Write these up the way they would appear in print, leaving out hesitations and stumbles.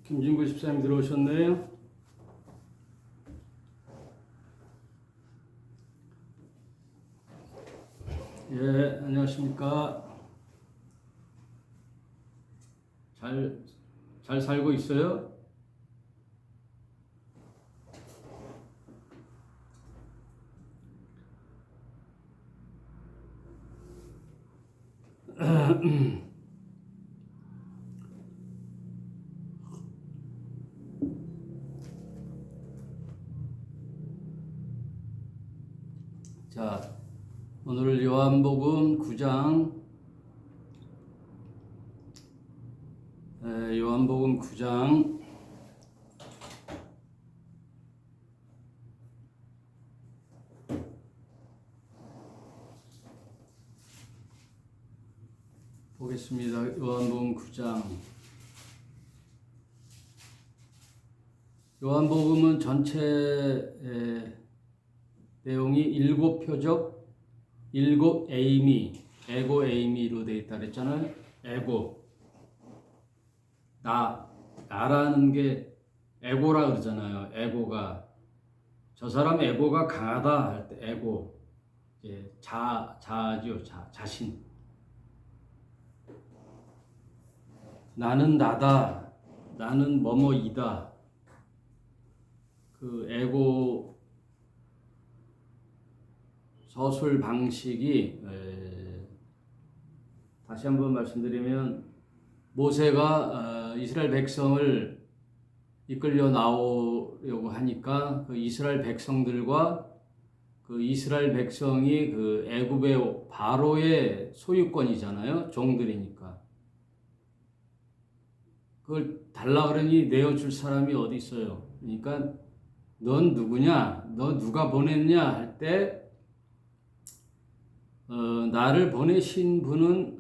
김진구 집사님 들어오셨네요. 예, 안녕하십니까. 잘 살고 있어요? 자, 오늘 요한복음 9장, 요한복음 9장 보겠습니다. 요한복음 9장. 요한복음은 전체 내용이 7표적, 7에이미, 에고 에이미로 되어 있다 그랬잖아요. 에고, 나라는 게 에고라 그러잖아요. 에고가, 저 사람 에고가 강하다 할 때 에고, 자죠, 자신. 나는 나다, 나는 뭐뭐이다. 그 에고 서술 방식이 다시 한번 말씀드리면 모세가 이스라엘 백성을 이끌려 나오려고 하니까 그 이스라엘 백성들과 그 이스라엘 백성이 그 애굽의 바로의 소유권이잖아요. 종들이니까. 그걸 달라 그러니 내어줄 사람이 어디 있어요. 그러니까 넌 누구냐? 너 누가 보냈냐? 할 때 나를 보내신 분은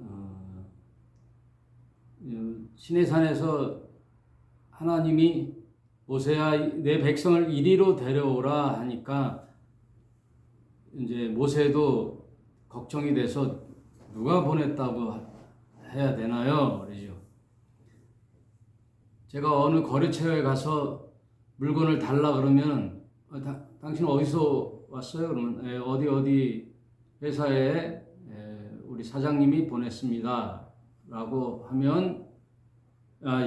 시내산에서 하나님이 모세야 내 백성을 이리로 데려오라 하니까 이제 모세도 걱정이 돼서 누가 보냈다고 해야 되나요? 그러죠. 제가 어느 거래처에 가서 물건을 달라 그러면 당신 어디서 왔어요? 그러면 어디 회사에 우리 사장님이 보냈습니다. 라고 하면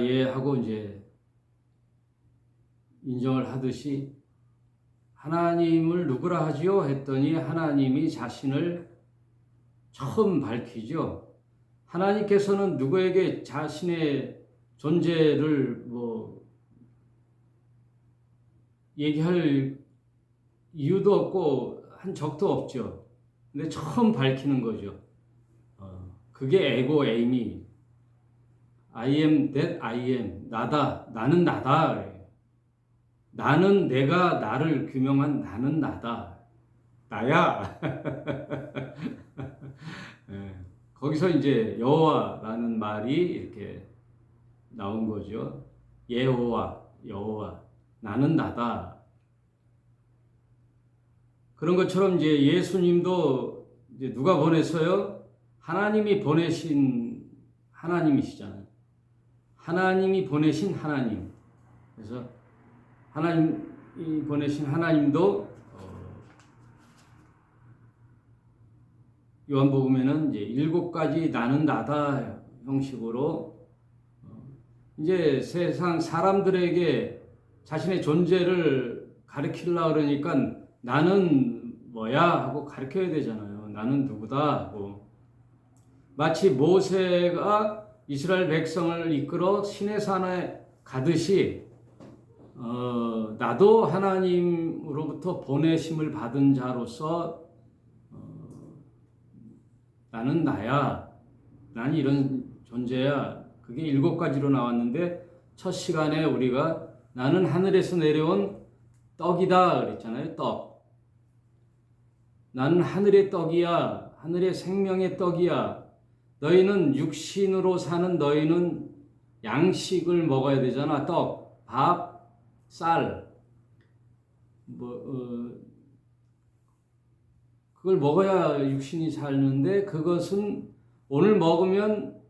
예 하고 이제 인정을 하듯이 하나님을 누구라 하지요? 했더니 하나님이 자신을 처음 밝히죠. 하나님께서는 누구에게 자신의 존재를 얘기할 이유도 없고 한 적도 없죠. 근데 처음 밝히는 거죠. 그게 에고 에이미. I am that I am. 나다. 나는 나다. 나는 내가 나를 규명한 나는 나다. 나야. 거기서 이제 여호와라는 말이 이렇게 나온 거죠. 예호와, 여호와. 나는 나다. 그런 것처럼 이제 예수님도 이제 누가 보냈어요? 하나님이 보내신 하나님이시잖아요. 하나님이 보내신 하나님. 그래서 하나님이 보내신 하나님도 요한복음에는 이제 7가지 나는 나다 형식으로 이제 세상 사람들에게 자신의 존재를 가르치려고 그러니까 나는 뭐야 하고 가르쳐야 되잖아요. 나는 누구다 하고. 마치 모세가 이스라엘 백성을 이끌어 시내산에 가듯이 나도 하나님으로부터 보내심을 받은 자로서 나는 나야. 나는 이런 존재야. 그게 7가지로 나왔는데 첫 시간에 우리가 나는 하늘에서 내려온 떡이다 그랬잖아요. 떡. 나는 하늘의 떡이야. 하늘의 생명의 떡이야. 너희는 육신으로 사는 너희는 양식을 먹어야 되잖아. 떡, 밥, 쌀. 그걸 먹어야 육신이 사는데 그것은 오늘 먹으면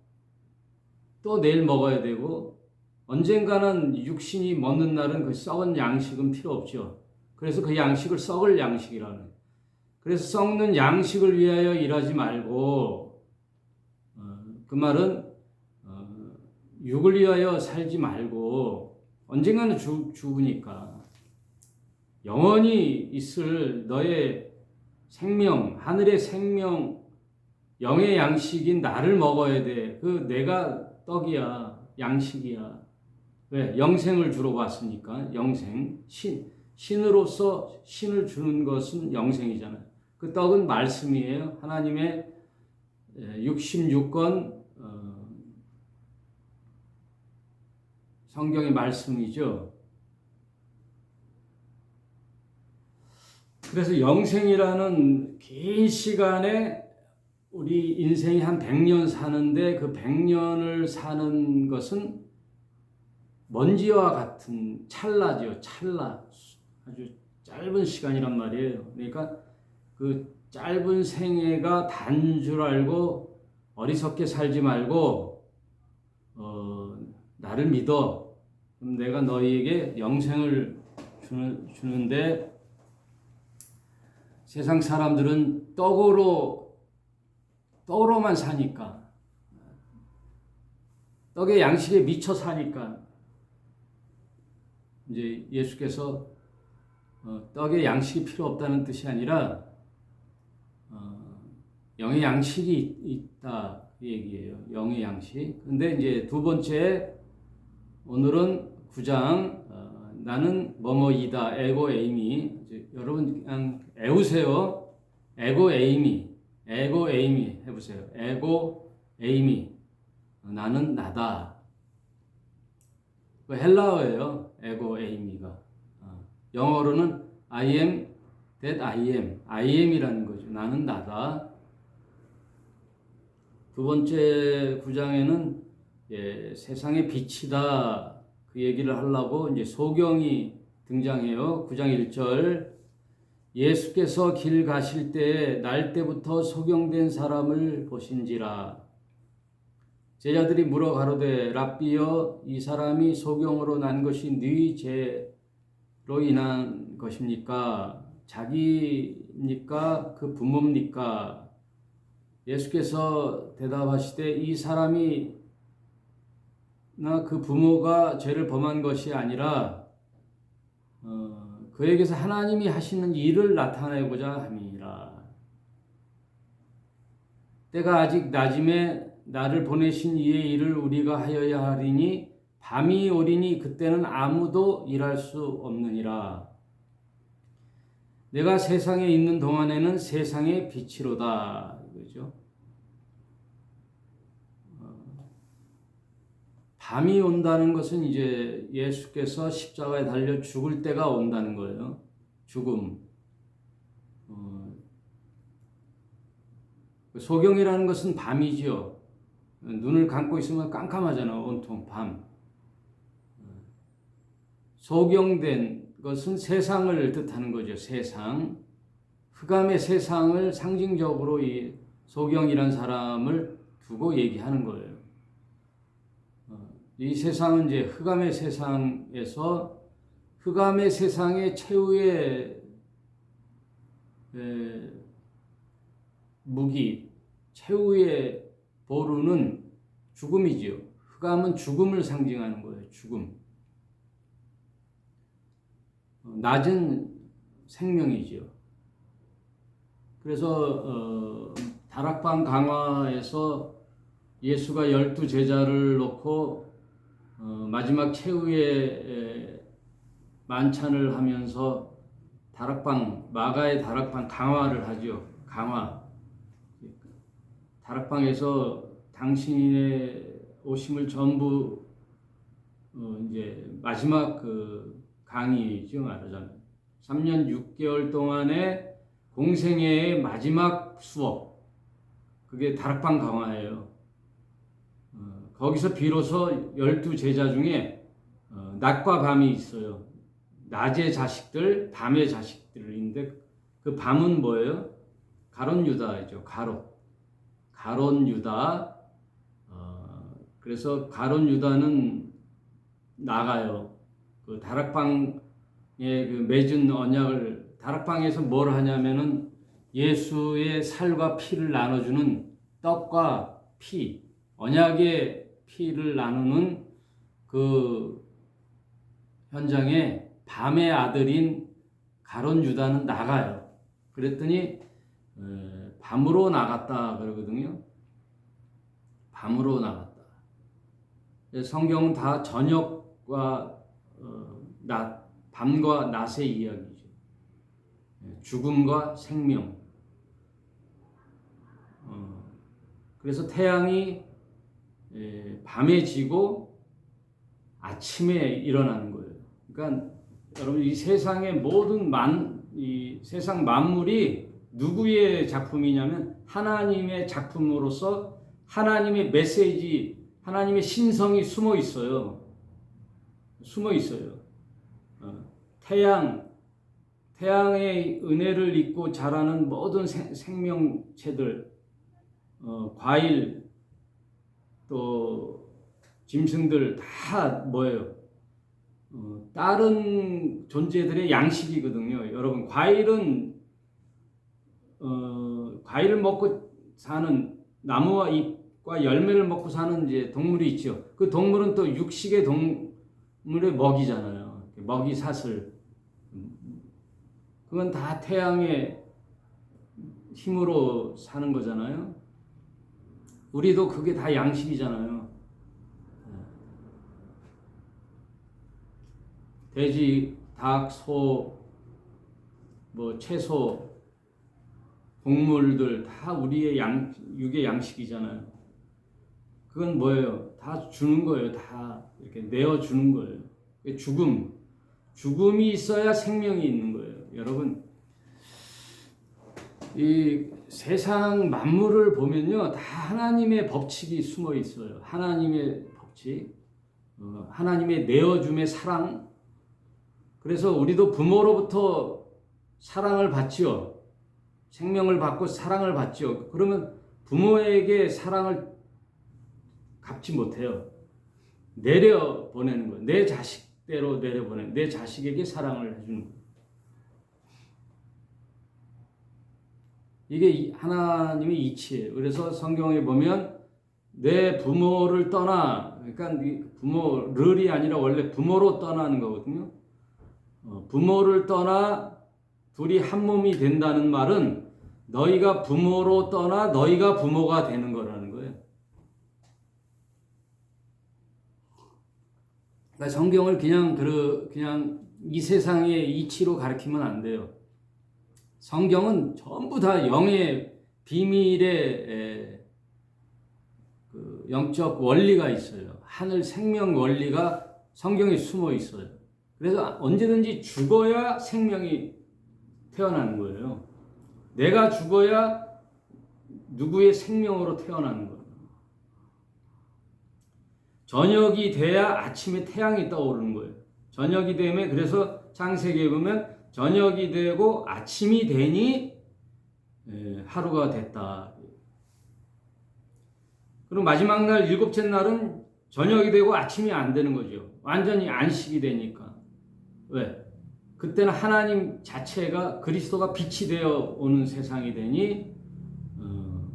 또 내일 먹어야 되고 언젠가는 육신이 먹는 날은 그 썩은 양식은 필요 없죠. 그래서 그 양식을 썩을 양식이라는 거예요. 그래서 썩는 양식을 위하여 일하지 말고 그 말은 육을 위하여 살지 말고 언젠가는 죽으니까 영원히 있을 너의 생명, 하늘의 생명, 영의 양식인 나를 먹어야 돼. 그 내가 떡이야, 양식이야. 왜? 영생을 주러 왔으니까. 영생, 신으로서 신을 주는 것은 영생이잖아요. 그 떡은 말씀이에요. 하나님의 66권 성경의 말씀이죠. 그래서 영생이라는 긴 시간에 우리 인생이 한 100년 사는데 그 100년을 사는 것은 먼지와 같은 찰나죠. 찰나. 아주 짧은 시간이란 말이에요. 그러니까 그 짧은 생애가 단 줄 알고 어리석게 살지 말고 나를 믿어. 그럼 내가 너희에게 영생을 주는데 세상 사람들은 떡으로만 사니까 떡의 양식에 미쳐 사니까 이제 예수께서 떡의 양식이 필요 없다는 뜻이 아니라 영의 양식이 있다 그 얘기예요. 영의 양식. 근데 이제 두 번째 오늘은 9장 나는 뭐뭐이다 에고 에이미. 여러분 그냥 애우세요. 에고 에이미 해보세요. 에고 에이미 나는 나다. 그 헬라어예요. 에고 에이미가. 영어로는 I am that I am이라는 거죠. 나는 나다. 두 번째 9장에는 세상의 빛이다. 그 얘기를 하려고 이제 소경이 등장해요. 9장 1절. 예수께서 길 가실 때에 날 때부터 소경된 사람을 보신지라. 제자들이 물어 가로되 랍비여 이 사람이 소경으로 난 것이 네 죄로 인한 것입니까? 자기입니까? 그 부모입니까? 예수께서 대답하시되 이 사람이 나 그 부모가 죄를 범한 것이 아니라 그에게서 하나님이 하시는 일을 나타내고자 함이니라. 때가 아직 낮음에 나를 보내신 이의 일을 우리가 하여야 하리니 밤이 오리니 그때는 아무도 일할 수 없느니라. 내가 세상에 있는 동안에는 세상의 빛이로다. 이거죠. 밤이 온다는 것은 이제 예수께서 십자가에 달려 죽을 때가 온다는 거예요. 죽음. 소경이라는 것은 밤이지요. 눈을 감고 있으면 깜깜하잖아. 온통 밤. 소경된 것은 세상을 뜻하는 거죠. 세상. 흑암의 세상을 상징적으로 이 소경이란 사람을 두고 얘기하는 거예요. 이 세상은 이제 흑암의 세상에서 흑암의 세상의 최후의 무기, 최후의 보루는 죽음이지요. 흑암은 죽음을 상징하는 거예요. 죽음. 낮은 생명이지요. 그래서 다락방 강화에서 예수가 12제자를 놓고 마지막 최후의 만찬을 하면서 마가의 다락방 강화를 하죠. 강화. 다락방에서 당신의 오심을 전부 이제 마지막 그 강의죠 말하자면 3년 6개월 동안에 공생애의 마지막 수업, 그게 다락방 강화예요. 거기서 비로소 12제자 중에 낮과 밤이 있어요. 낮의 자식들, 밤의 자식들인데 그 밤은 뭐예요? 가룟 유다이죠. 가룟 유다. 그래서 가룟 유다는 나가요. 그 다락방에 그 맺은 언약을, 다락방에서 뭘 하냐면은 예수의 살과 피를 나눠주는 떡과 피, 언약의 피를 나누는 그 현장에 밤의 아들인 가룟 유다는 나가요. 그랬더니 밤으로 나갔다 그러거든요. 밤으로 나갔다. 성경은 다 저녁과 낮, 밤과 낮의 이야기죠. 죽음과 생명. 그래서 태양이 밤에 지고 아침에 일어나는 거예요. 그러니까 여러분, 이 세상의 모든 이 세상 만물이 누구의 작품이냐면 하나님의 작품으로서 하나님의 메시지, 하나님의 신성이 숨어 있어요. 숨어 있어요. 태양의 은혜를 입고 자라는 모든 생명체들, 과일, 또 짐승들 다 뭐예요? 다른 존재들의 양식이거든요. 여러분, 과일은 과일을 먹고 사는, 나무와 잎과 열매를 먹고 사는 이제 동물이 있죠. 그 동물은 또 육식의 동물의 먹이잖아요. 먹이 사슬. 그건 다 태양의 힘으로 사는 거잖아요. 우리도 그게 다 양식이잖아요. 돼지, 닭, 소, 뭐 채소, 곡물들 다 우리의 육의 양식이잖아요. 그건 뭐예요? 다 주는 거예요. 다 이렇게 내어주는 거예요. 죽음이 있어야 생명이 있는 거예요. 여러분, 이 세상 만물을 보면요, 다 하나님의 법칙이 숨어 있어요. 하나님의 법칙, 하나님의 내어줌의 사랑. 그래서 우리도 부모로부터 사랑을 받지요. 생명을 받고 사랑을 받지요. 그러면 부모에게 사랑을 갚지 못해요. 내려보내는 거예요. 내 자식대로 내려보내는, 내 자식에게 사랑을 해주는 거예요. 이게 하나님의 이치예요. 그래서 성경에 보면 내 부모를 떠나, 그러니까 부모를이 아니라 원래 부모로 떠나는 거거든요. 부모를 떠나 둘이 한 몸이 된다는 말은 너희가 부모로 떠나 너희가 부모가 되는 거라는 거예요. 그러니까 성경을 그냥 이 세상의 이치로 가르치면 안 돼요. 성경은 전부 다 영의 비밀의 그 영적 원리가 있어요. 하늘 생명 원리가 성경에 숨어 있어요. 그래서 언제든지 죽어야 생명이 태어나는 거예요. 내가 죽어야 누구의 생명으로 태어나는 거예요. 저녁이 돼야 아침에 태양이 떠오르는 거예요. 저녁이 되면, 그래서 창세기에 보면 저녁이 되고 아침이 되니 하루가 됐다. 그리고 마지막 날, 일곱째 날은 저녁이 되고 아침이 안 되는 거죠. 완전히 안식이 되니까. 왜? 그때는 하나님 자체가, 그리스도가 빛이 되어 오는 세상이 되니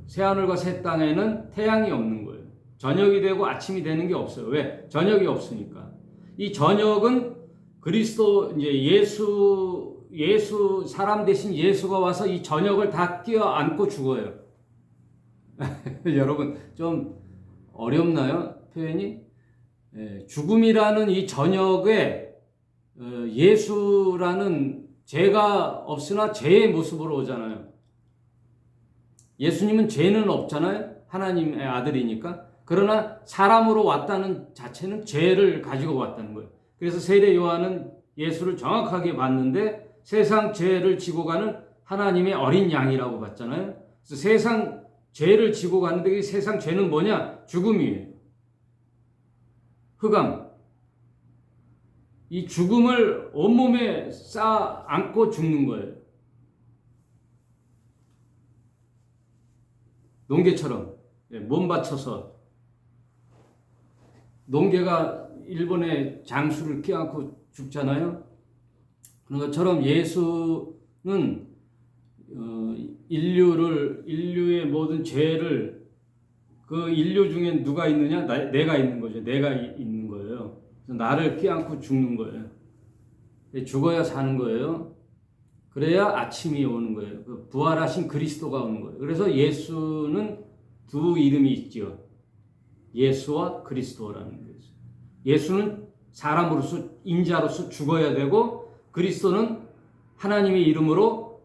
새하늘과 새 땅에는 태양이 없는 거예요. 저녁이 되고 아침이 되는 게 없어요. 왜? 저녁이 없으니까. 이 저녁은 그리스도, 이제 예수 사람 대신 예수가 와서 이 저녁을 다 끼어안고 죽어요. 여러분, 좀 어렵나요? 표현이? 죽음이라는 이 저녁에 예수라는 죄가 없으나 죄의 모습으로 오잖아요. 예수님은 죄는 없잖아요. 하나님의 아들이니까. 그러나 사람으로 왔다는 자체는 죄를 가지고 왔다는 거예요. 그래서 세례 요한은 예수를 정확하게 봤는데 세상 죄를 지고 가는 하나님의 어린 양이라고 봤잖아요. 그래서 세상 죄를 지고 갔는데 이 세상 죄는 뭐냐? 죽음이에요. 흑암. 이 죽음을 온몸에 쌓아 안고 죽는 거예요. 농개처럼 몸 바쳐서 농개가 일본의 장수를 껴안고 죽잖아요. 그런 것처럼 예수는 인류의 모든 죄를 그 인류 중에 누가 있느냐? 내가 있는 거죠. 내가 있는 거예요. 그래서 나를 껴안고 죽는 거예요. 죽어야 사는 거예요. 그래야 아침이 오는 거예요. 부활하신 그리스도가 오는 거예요. 그래서 예수는 두 이름이 있죠. 예수와 그리스도라는 거죠. 예수는 사람으로서 인자로서 죽어야 되고 그리스도는 하나님의 이름으로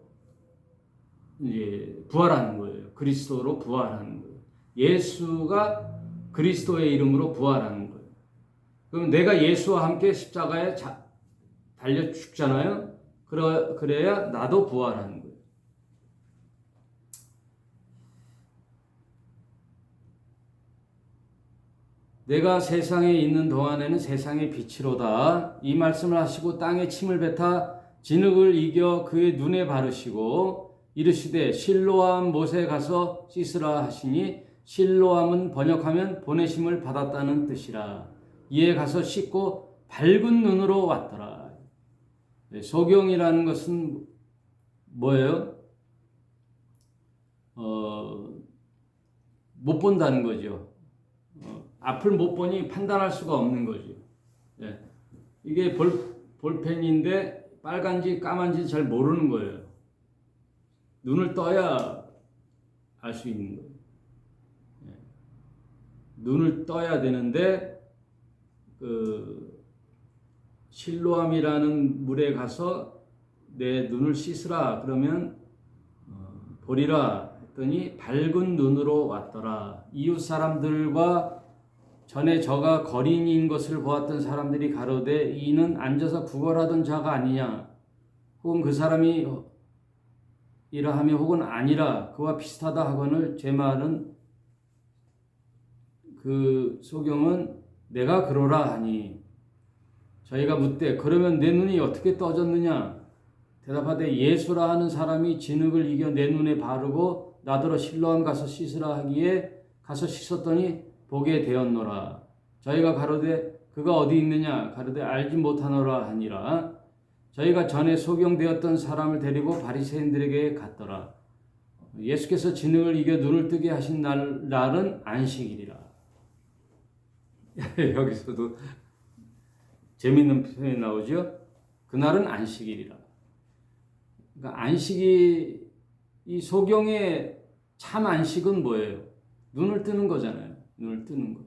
이제 부활하는 거예요. 그리스도로 부활하는 거예요. 예수가 그리스도의 이름으로 부활하는 거예요. 그럼 내가 예수와 함께 십자가에 달려 죽잖아요. 그래야 나도 부활하는 거예요. 내가 세상에 있는 동안에는 세상의 빛이로다. 이 말씀을 하시고 땅에 침을 뱉어 진흙을 이겨 그의 눈에 바르시고 이르시되 실로암 못에 가서 씻으라 하시니 실로암은 번역하면 보내심을 받았다는 뜻이라. 이에 가서 씻고 밝은 눈으로 왔더라. 소경이라는 것은 뭐예요? 못 본다는 거죠. 앞을 못 보니 판단할 수가 없는 거죠. 예. 이게 볼펜인데 빨간지 까만지 잘 모르는 거예요. 눈을 떠야 알 수 있는 거예요. 예. 눈을 떠야 되는데 실로암이라는 물에 가서 내 눈을 씻으라 그러면 보리라 했더니 밝은 눈으로 왔더라. 이웃 사람들과 전에 저가 거린인 것을 보았던 사람들이 가로되 이는 앉아서 구걸하던 자가 아니냐 혹은 그 사람이 이러하며 혹은 아니라 그와 비슷하다 하거늘 제 말은 그 소경은 내가 그러라 하니 저희가 묻되 그러면 내 눈이 어떻게 떠졌느냐 대답하되 예수라 하는 사람이 진흙을 이겨 내 눈에 바르고 나더러 실로암 가서 씻으라 하기에 가서 씻었더니 보게 되었노라. 저희가 가로되 그가 어디 있느냐 가로되 알지 못하노라 하니라. 저희가 전에 소경되었던 사람을 데리고 바리새인들에게 갔더라. 예수께서 진흙을 이겨 눈을 뜨게 하신 날은 안식일이라. 여기서도 재밌는 표현이 나오죠. 그날은 안식일이라. 그러니까 안식이 이 소경의 참 안식은 뭐예요? 눈을 뜨는 거잖아요. 눈을 뜨는 거.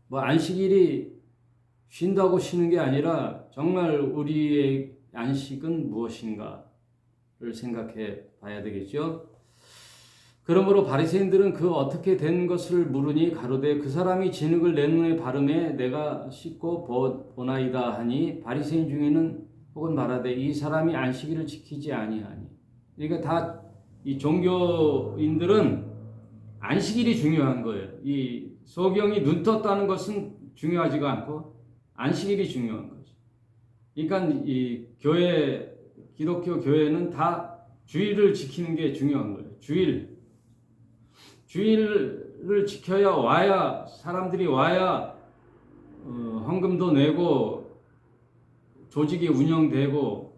뭐 안식일이 쉰다고 쉬는 게 아니라 정말 우리의 안식은 무엇인가를 생각해 봐야 되겠죠. 그러므로 바리새인들은 그 어떻게 된 것을 물으니 가로되 그 사람이 진흙을 내 눈에 바르매 내가 씻고 보나이다 하니 바리새인 중에는 혹은 말하되 이 사람이 안식일을 지키지 아니하니. 그러니까 다 이 종교인들은 안식일이 중요한 거예요. 이 소경이 눈 떴다는 것은 중요하지가 않고 안식일이 중요한 거죠. 그러니까 이 기독교 교회는 다 주일을 지키는 게 중요한 거예요. 주일을 지켜야 사람들이 와야 헌금도 내고 조직이 운영되고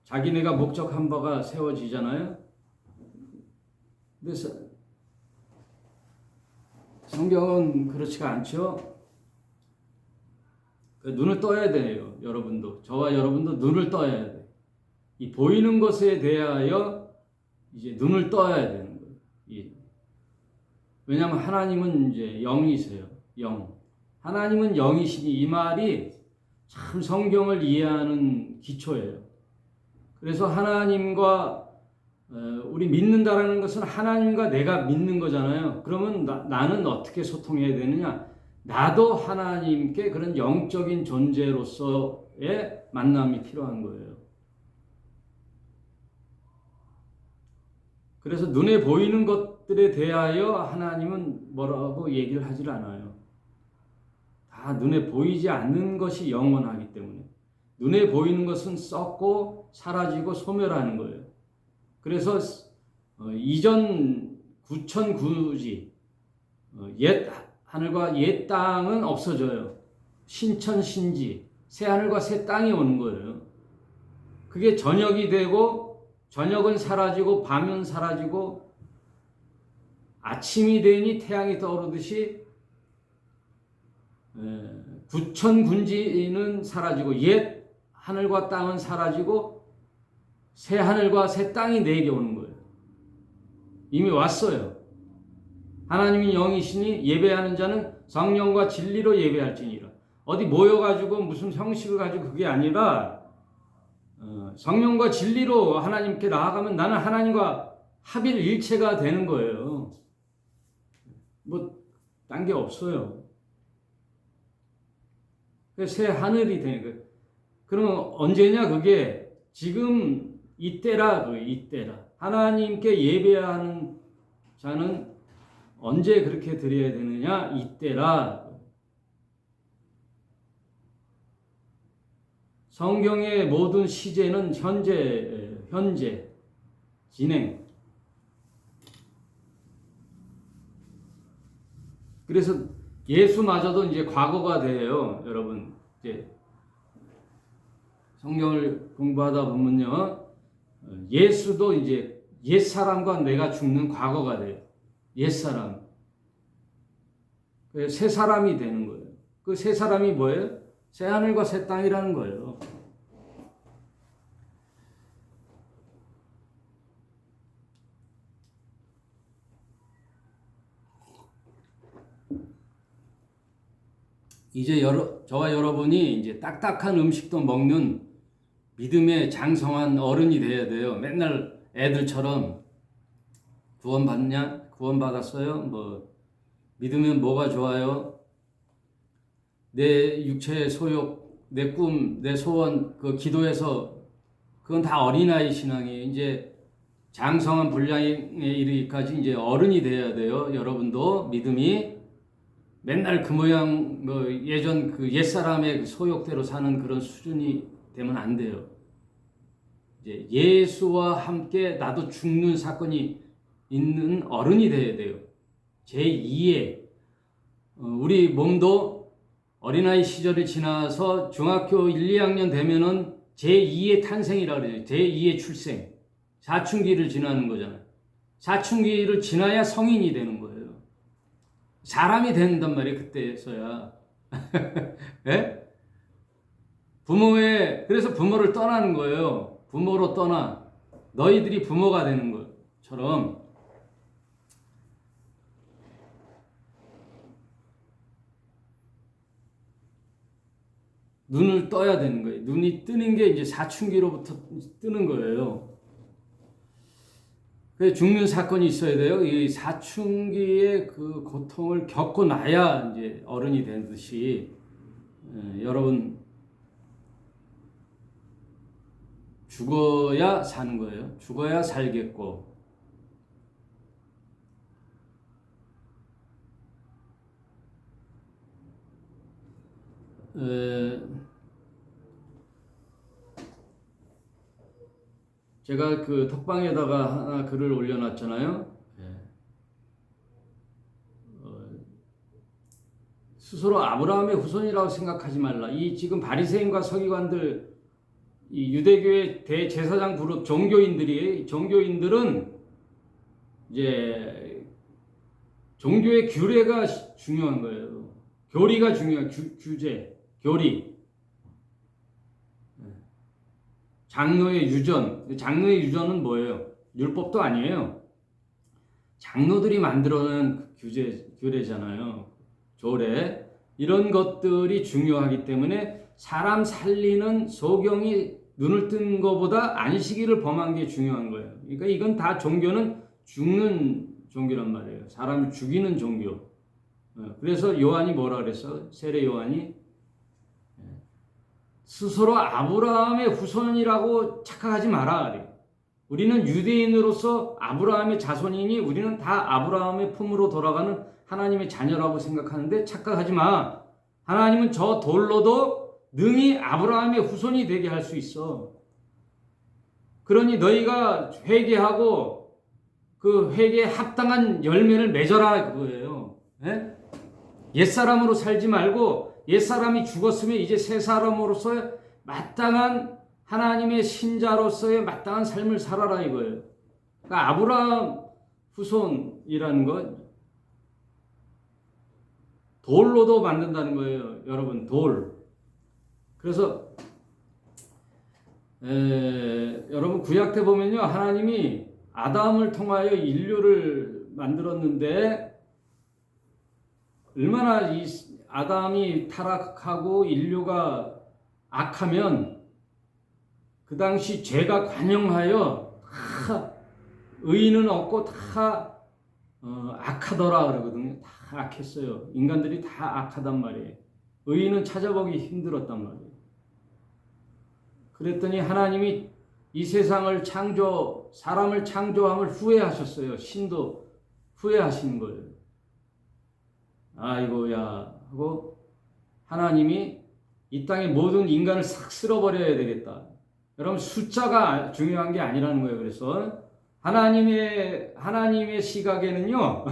자기네가 목적한 바가 세워지잖아요. 그래서 성경은 그렇지가 않죠. 눈을 떠야 돼요. 여러분도 저와 여러분도 눈을 떠야 돼. 이 보이는 것에 대하여 이제 눈을 떠야 되는 거예요. 왜냐하면 하나님은 이제 영이세요. 영. 하나님은 영이시니 이 말이 참 성경을 이해하는 기초예요. 그래서 하나님과 우리 믿는다라는 것은 하나님과 내가 믿는 거잖아요. 그러면 나는 어떻게 소통해야 되느냐? 나도 하나님께 그런 영적인 존재로서의 만남이 필요한 거예요. 그래서 눈에 보이는 것들에 대하여 하나님은 뭐라고 얘기를 하질 않아요. 다 눈에 보이지 않는 것이 영원하기 때문에. 눈에 보이는 것은 썩고 사라지고 소멸하는 거예요. 그래서 이전 구천구지, 옛 하늘과 옛 땅은 없어져요. 신천신지, 새 하늘과 새 땅이 오는 거예요. 그게 저녁이 되고, 저녁은 사라지고 밤은 사라지고 아침이 되니 태양이 떠오르듯이 구천군지는 사라지고 옛 하늘과 땅은 사라지고 새 하늘과 새 땅이 내게 오는 거예요. 이미 왔어요. 하나님이 영이시니 예배하는 자는 성령과 진리로 예배할지니라. 어디 모여가지고 무슨 형식을 가지고 그게 아니라 성령과 진리로 하나님께 나아가면 나는 하나님과 합일 일체가 되는 거예요. 뭐 딴 게 없어요. 새 하늘이 되는 거예요. 그러면 언제냐? 그게 지금 이때라. 이때라. 하나님께 예배하는 자는 언제 그렇게 드려야 되느냐? 이때라. 성경의 모든 시제는 현재, 진행. 그래서 예수마저도 이제 과거가 돼요, 여러분. 이제 성경을 공부하다 보면요, 예수도 이제 옛사람과 내가 죽는 과거가 돼요. 옛사람. 새 사람이 되는 거예요. 그 새 사람이 뭐예요? 새 하늘과 새 땅이라는 거예요. 이제 저와 여러분이 이제 딱딱한 음식도 먹는 믿음의 장성한 어른이 돼야 돼요. 맨날 애들처럼 구원받냐? 구원받았어요? 뭐 믿으면 뭐가 좋아요? 내 육체의 소욕, 내 꿈, 내 소원, 그 기도해서 그건 다 어린아이 신앙이에요. 이제 장성한 분량에 이르기까지 이제 어른이 돼야 돼요. 여러분도 믿음이 맨날 그 모양, 뭐 예전 그 옛사람의 그 소욕대로 사는 그런 수준이 되면 안 돼요. 이제 예수와 함께 나도 죽는 사건이 있는 어른이 돼야 돼요. 제2의 우리 몸도 어린아이 시절을 지나서 중학교 1, 2학년 되면은 제2의 탄생이라고 그러죠. 제2의 출생. 사춘기를 지나는 거잖아요. 사춘기를 지나야 성인이 되는 거예요. 사람이 된단 말이에요. 그때서야. 예? 그래서 부모를 떠나는 거예요. 부모로 떠나. 너희들이 부모가 되는 것처럼. 눈을 떠야 되는 거예요. 눈이 뜨는 게 이제 사춘기로부터 뜨는 거예요. 죽는 사건이 있어야 돼요. 이 사춘기의 그 고통을 겪고 나야 이제 어른이 된 듯이, 여러분, 죽어야 사는 거예요. 죽어야 살겠고. 제가 그 톡방에다가 하나 글을 올려놨잖아요. 스스로 아브라함의 후손이라고 생각하지 말라. 이 지금 바리새인과 서기관들, 이 유대교의 대제사장 그룹 종교인들은 이제 종교의 규례가 중요한 거예요. 교리가 중요한 규제, 교리. 장로의 유전은 뭐예요? 율법도 아니에요. 장로들이 만들어낸 규례잖아요. 조례. 이런 것들이 중요하기 때문에 사람 살리는 소경이 눈을 뜬 것보다 안식일을 범한 게 중요한 거예요. 그러니까 이건 다 종교는 죽는 종교란 말이에요. 사람을 죽이는 종교. 그래서 요한이 뭐라 그랬어? 세례 요한이 스스로 아브라함의 후손이라고 착각하지 마라. 그래. 우리는 유대인으로서 아브라함의 자손이니 우리는 다 아브라함의 품으로 돌아가는 하나님의 자녀라고 생각하는데 착각하지 마. 하나님은 저 돌로도 능히 아브라함의 후손이 되게 할 수 있어. 그러니 너희가 회개하고 그 회개에 합당한 열매를 맺어라 그거예요. 예? 옛사람으로 살지 말고 옛사람이 죽었으면 이제 새 사람으로서 마땅한 하나님의 신자로서의 마땅한 삶을 살아라 이거예요. 그러니까 아브라함 후손이라는 건 돌로도 만든다는 거예요. 여러분 돌. 그래서 여러분 구약 때 보면요. 하나님이 아담을 통하여 인류를 만들었는데 얼마나 이 아담이 타락하고 인류가 악하면 그 당시 죄가 관영하여 다 의인은 없고 다 악하더라 그러거든요. 다 악했어요. 인간들이 다 악하단 말이에요. 의인은 찾아보기 힘들었단 말이에요. 그랬더니 하나님이 이 세상을 사람을 창조함을 후회하셨어요. 신도 후회하시는 거예요. 아이고야 하고 하나님이 이 땅의 모든 인간을 싹 쓸어버려야 되겠다. 여러분 숫자가 중요한 게 아니라는 거예요. 그래서 하나님의 시각에는요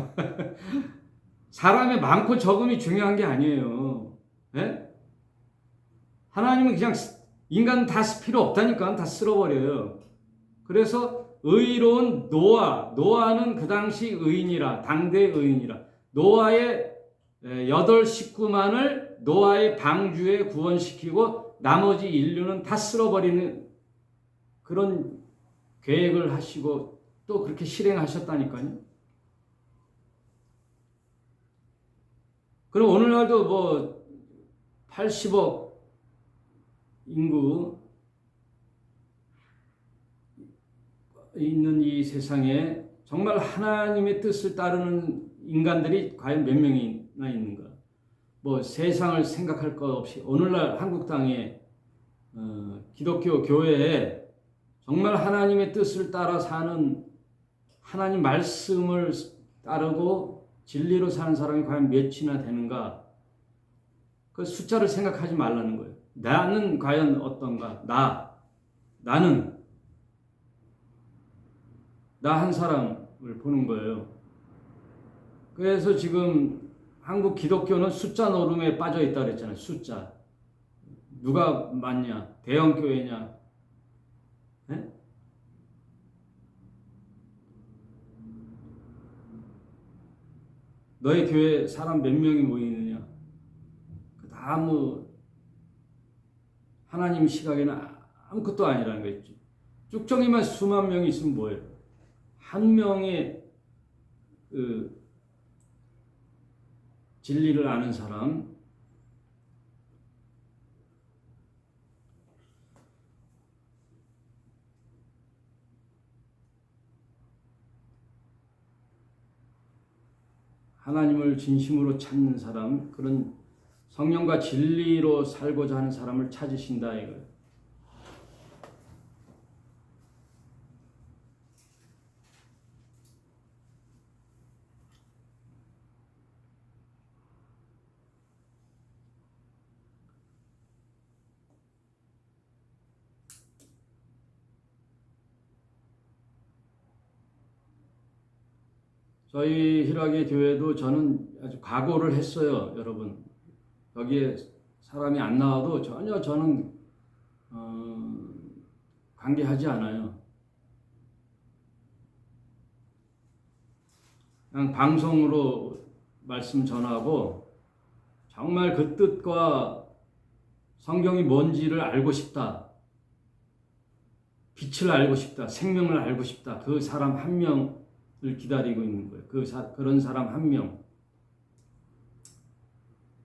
사람의 많고 적음이 중요한 게 아니에요. 네? 하나님은 그냥 인간 다 필요 없다니까 다 쓸어버려요. 그래서 의로운 노아는 그 당시 의인이라 당대 의인이라 노아의 8 식구만을 노아의 방주에 구원시키고 나머지 인류는 다 쓸어버리는 그런 계획을 하시고 또 그렇게 실행하셨다니까요. 그럼 오늘날도 뭐 80억 인구 있는 이 세상에 정말 하나님의 뜻을 따르는 인간들이 과연 몇 명이나 있는가? 뭐 세상을 생각할 것 없이 오늘날 한국 땅에 기독교 교회에 정말 하나님의 뜻을 따라 사는 하나님 말씀을 따르고 진리로 사는 사람이 과연 몇이나 되는가? 그 숫자를 생각하지 말라는 거예요. 나는 과연 어떤가? 나는 나 한 사람을 보는 거예요. 그래서 지금 한국 기독교는 숫자 노름에 빠져 있다 그랬잖아요. 숫자. 누가 많냐? 대형 교회냐? 네? 너희 교회 사람 몇 명이 모이느냐? 다 하나님 시각에는 아무것도 아니라는 거죠. 쭉정이만 수만 명이 있으면 뭐예요? 한 명의 진리를 아는 사람, 하나님을 진심으로 찾는 사람, 그런 성령과 진리로 살고자 하는 사람을 찾으신다 이거예요. 저희 희락의 교회도 저는 아주 각오를 했어요, 여러분. 여기에 사람이 안 나와도 전혀 저는 관계하지 않아요. 그냥 방송으로 말씀 전하고 정말 그 뜻과 성경이 뭔지를 알고 싶다. 빛을 알고 싶다. 생명을 알고 싶다. 그 사람 한 명을 기다리고 있는 거예요. 그런 사람 한 명.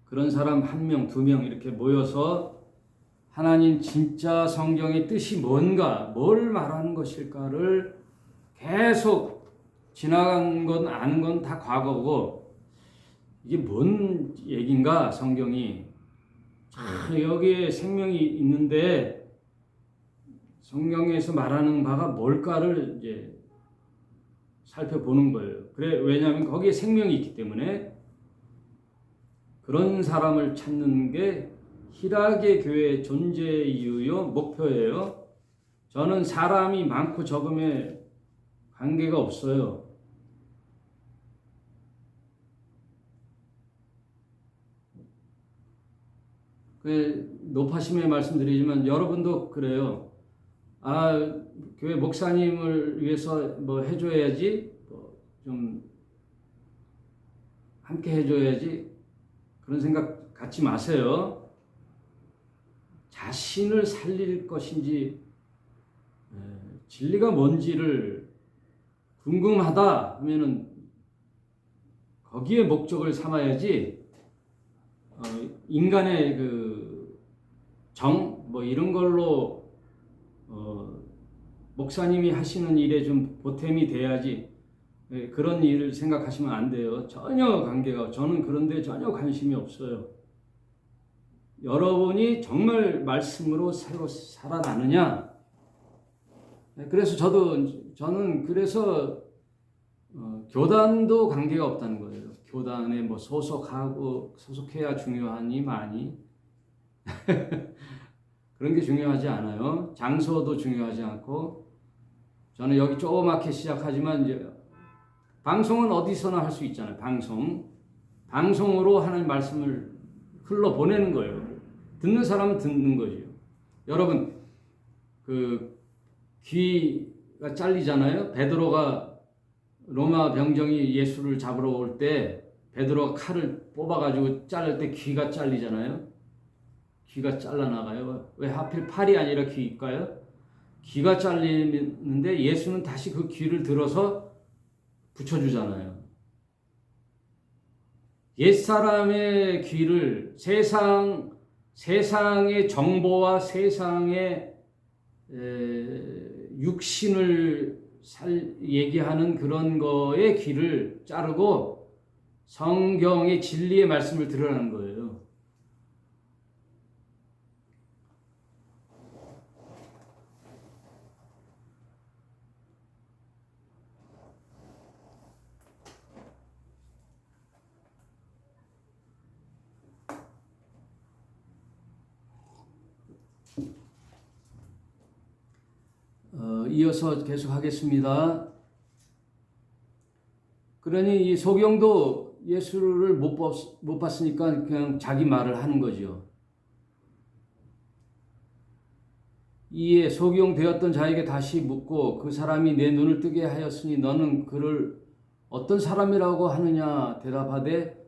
그런 사람 한 명, 2명 이렇게 모여서 하나님 진짜 성경의 뜻이 뭔가, 뭘 말하는 것일까를 계속 지나간 건 아는 건 다 과거고 이게 뭔 얘긴가 성경이. 여기에 생명이 있는데 성경에서 말하는 바가 뭘까를 이제 살펴보는 거예요. 그래, 왜냐하면 거기에 생명이 있기 때문에. 그런 사람을 찾는 게 희락의 교회의 존재 이유요, 목표예요. 저는 사람이 많고 적음에 관계가 없어요. 높아심에 말씀드리지만 여러분도 그래요. 교회 목사님을 위해서 뭐 해줘야지, 좀 함께 해줘야지, 그런 생각 갖지 마세요. 자신을 살릴 것인지, 진리가 뭔지를 궁금하다 하면은 거기에 목적을 삼아야지, 인간의 뭐 이런 걸로, 목사님이 하시는 일에 좀 보탬이 돼야지, 그런 일을 생각하시면 안 돼요. 전혀 관계가, 저는 그런데 전혀 관심이 없어요. 여러분이 정말 말씀으로 새로 살아나느냐? 그래서 저는 그래서 교단도 관계가 없다는 거예요. 교단에 뭐 소속해야 중요하니 많이 그런 게 중요하지 않아요. 장소도 중요하지 않고, 저는 여기 조그맣게 시작하지만 이제 방송은 어디서나 할 수 있잖아요. 방송으로 하나님 말씀을 흘러 보내는 거예요. 듣는 사람은 듣는 거죠. 여러분, 귀가 잘리잖아요. 베드로가 로마 병정이 예수를 잡으러 올 때 베드로가 칼을 뽑아가지고 자를 때 귀가 잘리잖아요. 귀가 잘라나가요. 왜 하필 팔이 아니라 귀일까요? 귀가 잘리는데 예수는 다시 그 귀를 들어서 붙여주잖아요. 옛사람의 귀를 세상의 정보와 세상의 육신을 얘기하는 그런 거에 귀를 자르고 성경의 진리의 말씀을 들으라는 거예요. 이어서 계속 하겠습니다. 그러니 이 소경도 예수를 못 봤으니까 그냥 자기 말을 하는 거죠. 이에 소경되었던 자에게 다시 묻고 그 사람이 내 눈을 뜨게 하였으니 너는 그를 어떤 사람이라고 하느냐 대답하되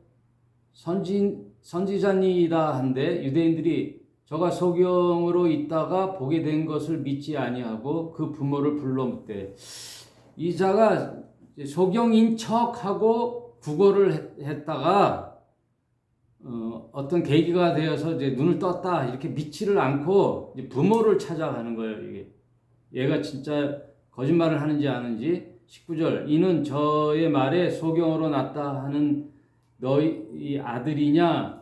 선지자니이다 한데 유대인들이 저가 소경으로 있다가 보게 된 것을 믿지 아니하고 그 부모를 불러 묻되, 이 자가 소경인 척하고 구걸을 했다가 어떤 계기가 되어서 이제 눈을 떴다 이렇게 믿지를 않고 이제 부모를 찾아가는 거예요. 이게 얘가 진짜 거짓말을 하는지 아는지. 19절 이는 저의 말에 소경으로 났다 하는 너희 아들이냐?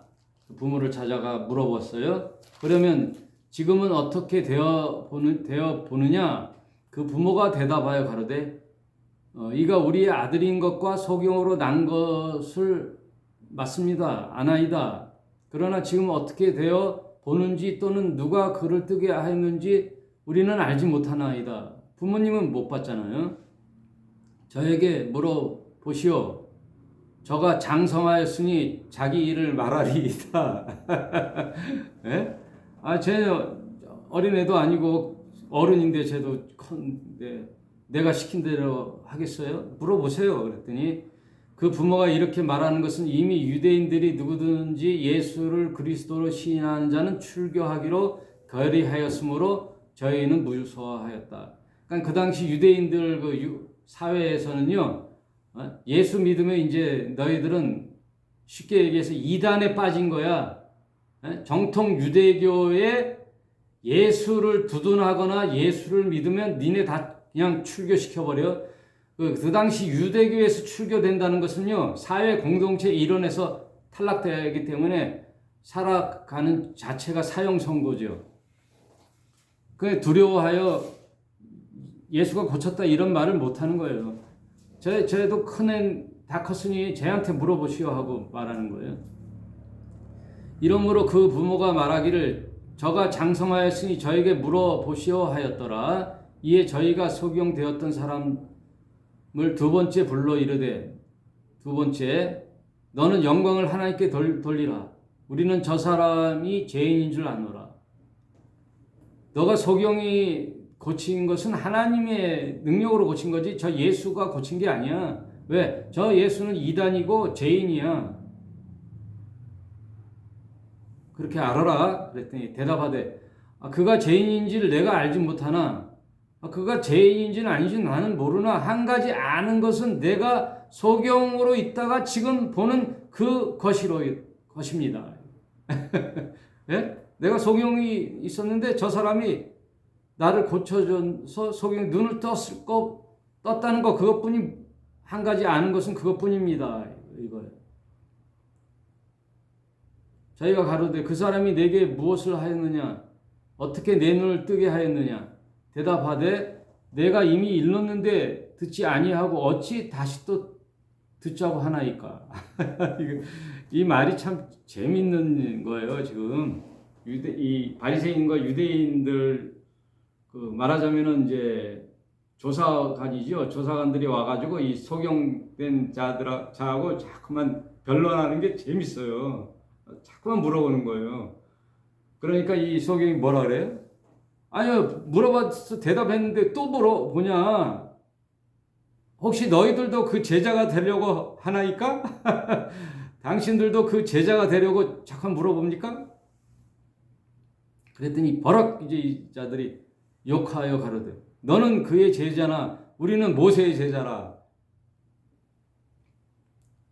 부모를 찾아가 물어봤어요. 그러면 지금은 어떻게 되어 보느냐? 그 부모가 대답하여 가로되 이가 우리의 아들인 것과 소경으로 난 것을 맞습니다. 아나이다. 그러나 지금 어떻게 되어 보는지 또는 누가 그를 뜨게 하였는지 우리는 알지 못하나이다. 부모님은 못 봤잖아요. 저에게 물어보시오. 저가 장성하였으니 자기 일을 말하리이다. 예? 쟤 어린애도 아니고 어른인데 쟤도 큰데 내가 시킨 대로 하겠어요? 물어보세요. 그랬더니 그 부모가 이렇게 말하는 것은 이미 유대인들이 누구든지 예수를 그리스도로 시인하는 자는 출교하기로 결의하였으므로 저희는 무서워하였다. 그러니까 그 당시 유대인들 사회에서는요, 예수 믿으면 이제 너희들은 쉽게 얘기해서 이단에 빠진 거야. 정통 유대교에 예수를 두둔하거나 예수를 믿으면 니네 다 그냥 출교시켜버려. 그 당시 유대교에서 출교된다는 것은요, 사회 공동체 일원에서 탈락되기 때문에 살아가는 자체가 사형 선고죠. 그 두려워하여 예수가 고쳤다 이런 말을 못하는 거예요. 저희도 큰애 다 컸으니 쟤한테 물어보시오 하고 말하는 거예요. 이러므로 그 부모가 말하기를 저가 장성하였으니 저에게 물어보시오 하였더라. 이에 저희가 소경되었던 사람을 두 번째 불러 이르되 두 번째 너는 영광을 하나님께 돌리라. 우리는 저 사람이 죄인인 줄 아노라. 너가 소경이 고친 것은 하나님의 능력으로 고친 거지 저 예수가 고친 게 아니야. 왜? 저 예수는 이단이고 죄인이야. 그렇게 알아라. 그랬더니 대답하되 그가 죄인인지를 내가 알지 못하나 그가 죄인인지는 아닌지는 나는 모르나 한 가지 아는 것은 내가 소경으로 있다가 지금 보는 그 것입니다. 예? 내가 소경이 있었는데 저 사람이 나를 고쳐줘서 소경이 눈을 떴다는 거 그것뿐이 한 가지 아는 것은 그것뿐입니다. 이거예요. 저희가 가로되 그 사람이 내게 무엇을 하였느냐? 어떻게 내 눈을 뜨게 하였느냐? 대답하되 내가 이미 일렀는데 듣지 아니하고 어찌 다시 또 듣자고 하나이까? 이 말이 참 재밌는 거예요. 지금 이 바리새인과 유대인들 말하자면은 이제 조사관이죠. 조사관들이 와가지고 이 소경된 자하고 자꾸만 변론하는 게 재밌어요. 자꾸만 물어보는 거예요. 그러니까 이 소경이 뭐라 그래요? 아니요, 물어봐서 대답했는데 또 물어보냐? 혹시 너희들도 그 제자가 되려고 하나이까? 당신들도 그 제자가 되려고 자꾸 물어봅니까? 그랬더니 버럭 이제 이 자들이 욕하여 가로되 너는 그의 제자나 우리는 모세의 제자라.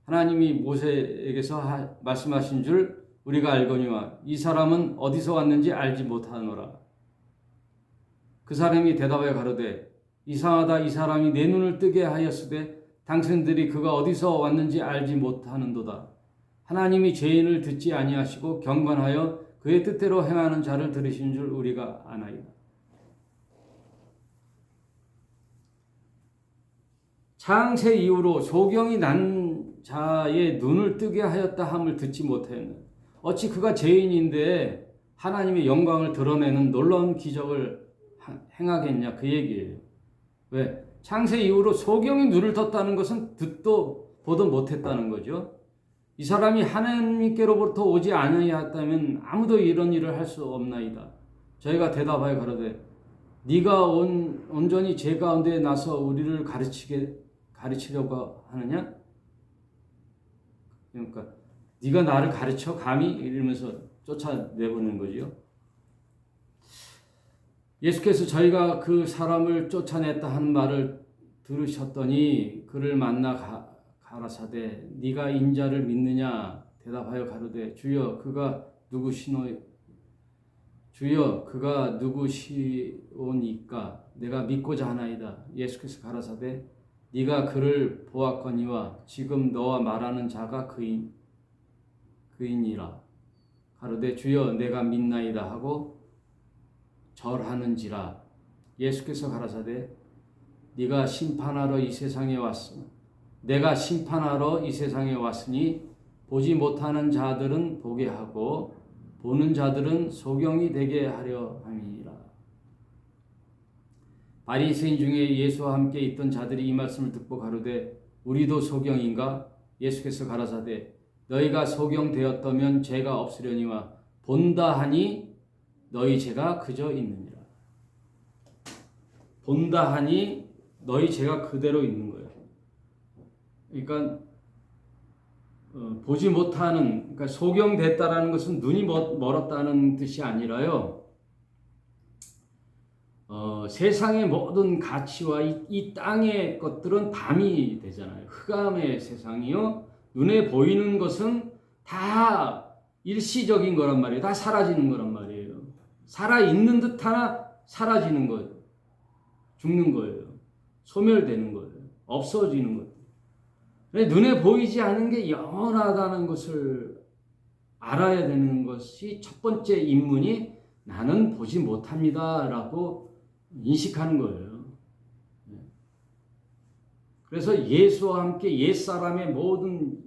하나님이 모세에게서 말씀하신 줄 우리가 알거니와 이 사람은 어디서 왔는지 알지 못하노라. 그 사람이 대답하여 가로되 이상하다. 이 사람이 내 눈을 뜨게 하였으되 당신들이 그가 어디서 왔는지 알지 못하는도다. 하나님이 죄인을 듣지 아니하시고 경건하여 그의 뜻대로 행하는 자를 들으신 줄 우리가 아나이다. 창세 이후로 소경이 난 자의 눈을 뜨게 하였다 함을 듣지 못하였느냐. 어찌 그가 죄인인데 하나님의 영광을 드러내는 놀라운 기적을 행하겠냐 그 얘기예요. 왜? 창세 이후로 소경이 눈을 떴다는 것은 듣도 보도 못했다는 거죠. 이 사람이 하나님께로부터 오지 아니하였다면 아무도 이런 일을 할 수 없나이다. 저희가 대답하여 가로되 네가 온전히 죄 가운데 나서 우리를 가르치려고 하느냐? 그러니까 네가 나를 가르쳐 감히 이러면서 쫓아내보는 거지요. 예수께서 저희가 그 사람을 쫓아냈다 하는 말을 들으셨더니 그를 만나 가라사대 네가 인자를 믿느냐? 대답하여 가로되 주여 그가 누구시오니까 내가 믿고자 하나이다. 예수께서 가라사대 네가 그를 보았거니와 지금 너와 말하는 자가 그이니라. 가로되 주여 내가 믿나이다 하고 절하는지라. 예수께서 가라사대 네가 심판하러 이 세상에 왔으니 내가 심판하러 이 세상에 왔으니 보지 못하는 자들은 보게 하고 보는 자들은 소경이 되게 하려 함이니라. 바리새인 중에 예수와 함께 있던 자들이 이 말씀을 듣고 가로되 우리도 소경인가? 예수께서 가라사대 너희가 소경되었다면 죄가 없으려니와 본다 하니 너희 죄가 그저 있느니라. 본다 하니 너희 죄가 그대로 있는 거예요. 그러니까 보지 못하는, 그러니까 소경됐다라는 것은 눈이 멀었다는 뜻이 아니라요. 세상의 모든 가치와 이 땅의 것들은 밤이 되잖아요. 흑암의 세상이요. 눈에 보이는 것은 다 일시적인 거란 말이에요. 다 사라지는 거란 말이에요. 살아있는 듯 하나 사라지는 거예요. 죽는 거예요. 소멸되는 거예요. 없어지는 거예요. 눈에 보이지 않은 게 영원하다는 것을 알아야 되는 것이 첫 번째 인문이 나는 보지 못합니다라고 인식하는 거예요. 그래서 예수와 함께 옛사람의 모든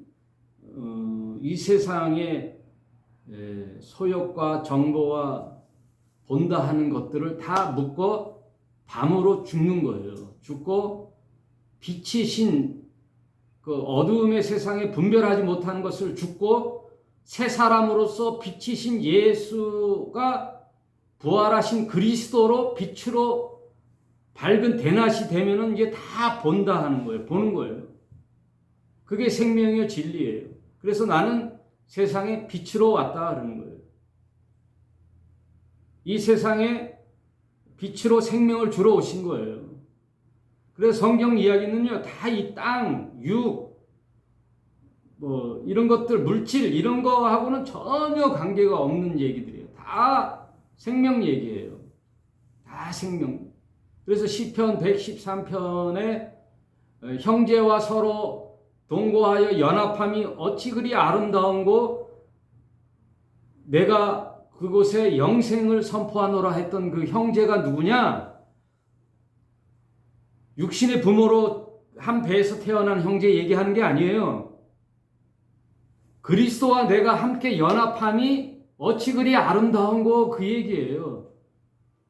이 세상의 소욕과 정보와 본다 하는 것들을 다 묶어 밤으로 죽는 거예요. 죽고 빛이신 그 어두움의 세상에 분별하지 못하는 것을 죽고 새 사람으로서 빛이신 예수가 부활하신 그리스도로 빛으로 밝은 대낮이 되면은 이제 다 본다 하는 거예요. 보는 거예요. 그게 생명의 진리예요. 그래서 나는 세상에 빛으로 왔다 그러는 거예요. 이 세상에 빛으로 생명을 주러 오신 거예요. 그래서 성경 이야기는요, 다 이 땅, 육, 뭐 이런 것들, 물질 이런 거하고는 전혀 관계가 없는 얘기들이에요. 다 생명 얘기예요. 다 생명. 그래서 시편 113편에 형제와 서로 동거하여 연합함이 어찌 그리 아름다운고 내가 그곳에 영생을 선포하노라 했던 그 형제가 누구냐? 육신의 부모로 한 배에서 태어난 형제 얘기하는 게 아니에요. 그리스도와 내가 함께 연합함이 어찌 그리 아름다운고 그 얘기예요.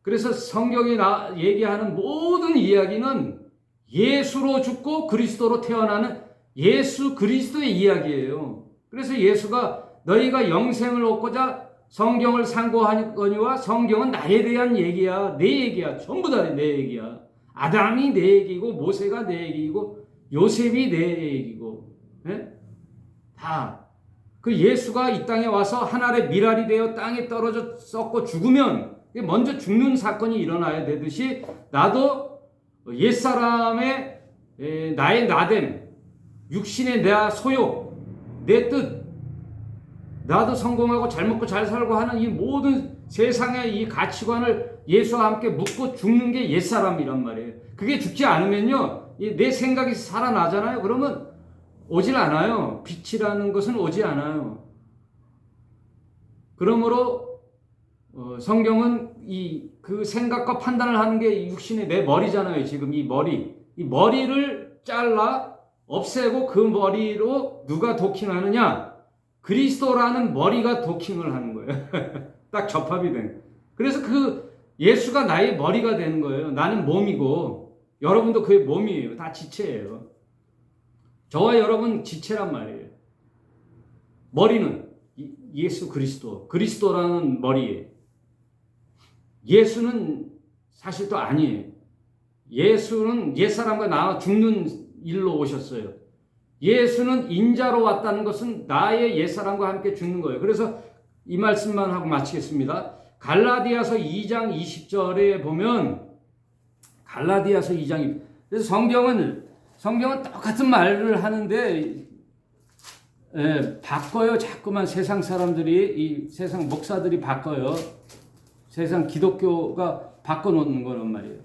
그래서 성경이 얘기하는 모든 이야기는 예수로 죽고 그리스도로 태어나는 예수 그리스도의 이야기예요. 그래서 예수가 너희가 영생을 얻고자 성경을 상고하거니와 성경은 나에 대한 얘기야. 내 얘기야. 전부 다 내 얘기야. 아담이 내 얘기고 모세가 내 얘기고 요셉이 내 얘기고 다. 그 예수가 이 땅에 와서 하늘의 밀알이 되어 땅에 떨어져 썩고 죽으면 먼저 죽는 사건이 일어나야 되듯이 나도 옛사람의 나의 나됨, 육신의 내 소욕, 내 뜻, 나도 성공하고 잘 먹고 잘 살고 하는 이 모든 세상의 이 가치관을 예수와 함께 묶고 죽는 게 옛사람이란 말이에요. 그게 죽지 않으면요, 내 생각이 살아나잖아요. 그러면 오질 않아요. 빛이라는 것은 오지 않아요. 그러므로 성경은 그 생각과 판단을 하는 게 육신의 내 머리잖아요. 지금 이 머리를 잘라 없애고 그 머리로 누가 도킹하느냐? 그리스도라는 머리가 도킹을 하는 거예요. 딱 접합이 된. 그래서 그 예수가 나의 머리가 되는 거예요. 나는 몸이고 여러분도 그의 몸이에요. 다 지체예요. 저와 여러분 지체란 말이에요. 머리는 예수 그리스도라는 머리예요. 예수는 사실 또 아니에요. 예수는 옛사람과 나와 죽는 일로 오셨어요. 예수는 인자로 왔다는 것은 나의 옛사람과 함께 죽는 거예요. 그래서 이 말씀만 하고 마치겠습니다. 갈라디아서 2장 20절에 보면 갈라디아서 2장 그래서 성경은 똑같은 말을 하는데 바꿔요. 자꾸만 세상 사람들이 이 세상 목사들이 바꿔요. 세상 기독교가 바꿔놓는 거란 말이에요.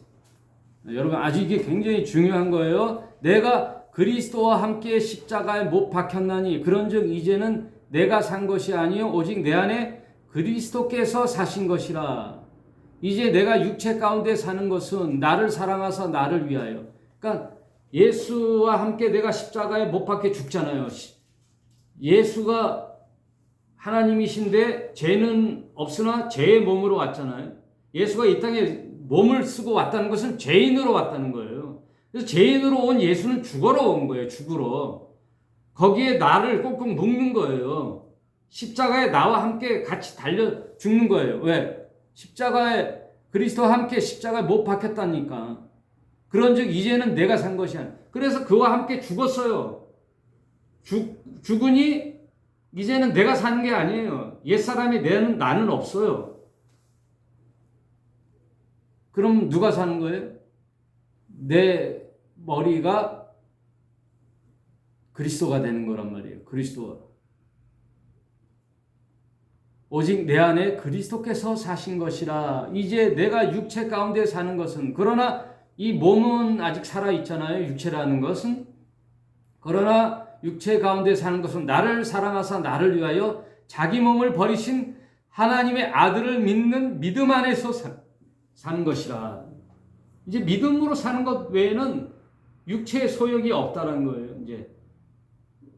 여러분 아주 이게 굉장히 중요한 거예요. 내가 그리스도와 함께 십자가에 못 박혔나니 그런즉 이제는 내가 산 것이 아니요 오직 내 안에 그리스도께서 사신 것이라. 이제 내가 육체 가운데 사는 것은 나를 사랑하사 나를 위하여. 그러니까 예수와 함께 내가 십자가에 못 박혀 죽잖아요. 예수가 하나님이신데 죄는 없으나 죄의 몸으로 왔잖아요. 예수가 이 땅에 몸을 쓰고 왔다는 것은 죄인으로 왔다는 거예요. 그래서 죄인으로 온 예수는 죽으러 온 거예요. 죽으러. 거기에 나를 꽁꽁 묶는 거예요. 십자가에 나와 함께 같이 달려 죽는 거예요. 왜? 십자가에 그리스도와 함께 십자가에 못 박혔다니까. 그런즉 이제는 내가 산 것이 아니야. 그래서 그와 함께 죽었어요. 죽으니 이제는 내가 사는 게 아니에요. 옛사람이 나는 없어요. 그럼 누가 사는 거예요? 내 머리가 그리스도가 되는 거란 말이에요. 그리스도가. 오직 내 안에 그리스도께서 사신 것이라. 이제 내가 육체 가운데 사는 것은 그러나 이 몸은 아직 살아있잖아요. 육체라는 것은. 그러나 육체 가운데 사는 것은 나를 사랑하사 나를 위하여 자기 몸을 버리신 하나님의 아들을 믿는 믿음 안에서 사는 것이라. 이제 믿음으로 사는 것 외에는 육체의 소욕이 없다는 거예요. 이제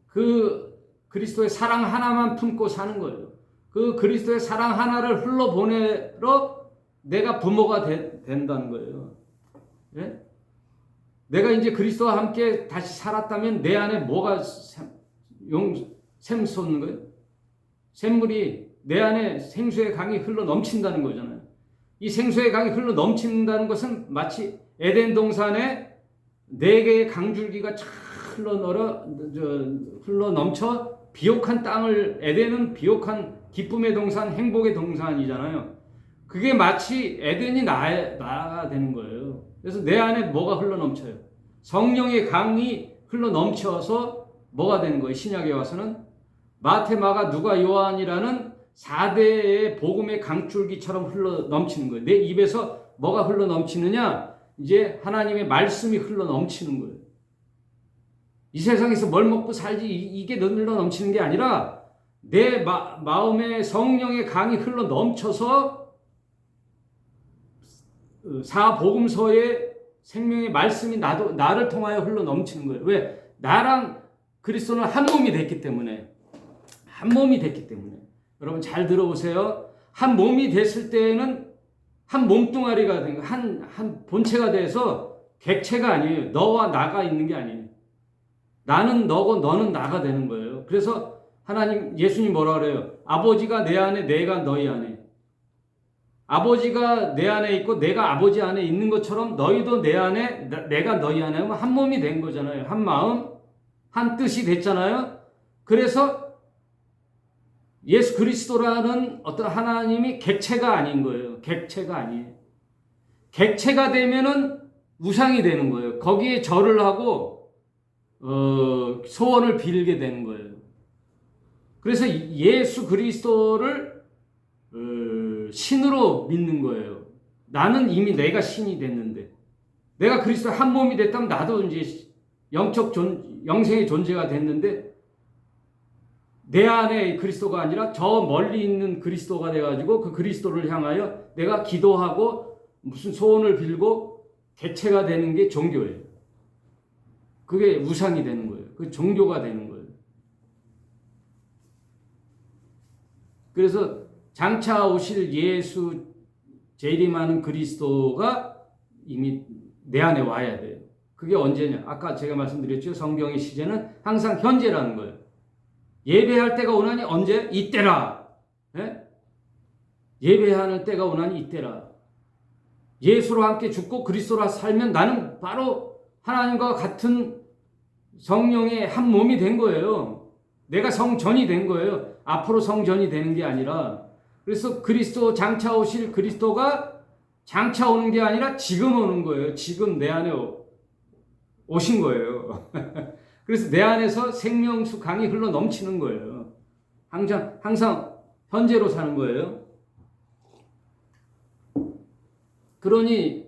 그 그리스도의 사랑 하나만 품고 사는 거예요. 그 그리스도의 사랑 하나를 흘러보내러 내가 부모가 된다는 거예요. 예? 내가 이제 그리스도와 함께 다시 살았다면 내 안에 뭐가 샘솟는 거예요? 샘물이 내 안에 생수의 강이 흘러 넘친다는 거잖아요. 이 생수의 강이 흘러 넘친다는 것은 마치 에덴 동산에 4개의 강줄기가 쫙 흘러 넘쳐 비옥한 땅을, 에덴은 비옥한 기쁨의 동산, 행복의 동산이잖아요. 그게 마치 에덴이 나가 되는 거예요. 그래서 내 안에 뭐가 흘러 넘쳐요? 성령의 강이 흘러 넘쳐서 뭐가 되는 거예요? 신약에 와서는 마태, 마가, 누가, 요한이라는 4대의 복음의 강줄기처럼 흘러 넘치는 거예요. 내 입에서 뭐가 흘러 넘치느냐? 이제 하나님의 말씀이 흘러 넘치는 거예요. 이 세상에서 뭘 먹고 살지 이게 흘러 넘치는 게 아니라 내 마음에 성령의 강이 흘러 넘쳐서 사복음서의 생명의 말씀이 나를 통하여 흘러 넘치는 거예요. 왜? 나랑 그리스도는 한 몸이 됐기 때문에. 한 몸이 됐기 때문에. 여러분 잘 들어보세요. 한 몸이 됐을 때에는 한 몸뚱아리가 된 거예요. 한 본체가 돼서 객체가 아니에요. 너와 나가 있는 게 아니에요. 나는 너고 너는 나가 되는 거예요. 그래서 예수님 뭐라 그래요? 아버지가 내 안에, 내가 너희 안에. 아버지가 내 안에 있고 내가 아버지 안에 있는 것처럼 너희도 내 안에, 내가 너희 안에 하면 한 몸이 된 거잖아요. 한 마음, 한 뜻이 됐잖아요. 그래서 예수 그리스도라는 어떤 하나님이 객체가 아닌 거예요. 객체가 아니에요. 객체가 되면은 우상이 되는 거예요. 거기에 절을 하고 소원을 빌게 되는 거예요. 그래서 예수 그리스도를 신으로 믿는 거예요. 나는 이미 내가 신이 됐는데, 내가 그리스도 한 몸이 됐다면 나도 이제 영생의 존재가 됐는데, 내 안에 그리스도가 아니라 저 멀리 있는 그리스도가 돼가지고 그 그리스도를 향하여 내가 기도하고 무슨 소원을 빌고 객체가 되는 게 종교예요. 그게 우상이 되는 거예요. 그 종교가 되는 거예요. 그래서 장차 오실 예수 재림하는 그리스도가 이미 내 안에 와야 돼요. 그게 언제냐? 아까 제가 말씀드렸죠. 성경의 시제는 항상 현재라는 거예요. 예배할 때가 오나니 언제? 이때라. 예? 예배하는 때가 오나니 이때라. 예수로 함께 죽고 그리스도로 살면 나는 바로 하나님과 같은 성령의 한 몸이 된 거예요. 내가 성전이 된 거예요. 앞으로 성전이 되는 게 아니라. 그래서 그리스도 장차 오실 그리스도가 장차 오는 게 아니라 지금 오는 거예요. 지금 내 안에 오신 거예요. 그래서 내 안에서 생명수 강이 흘러 넘치는 거예요. 항상 현재로 사는 거예요. 그러니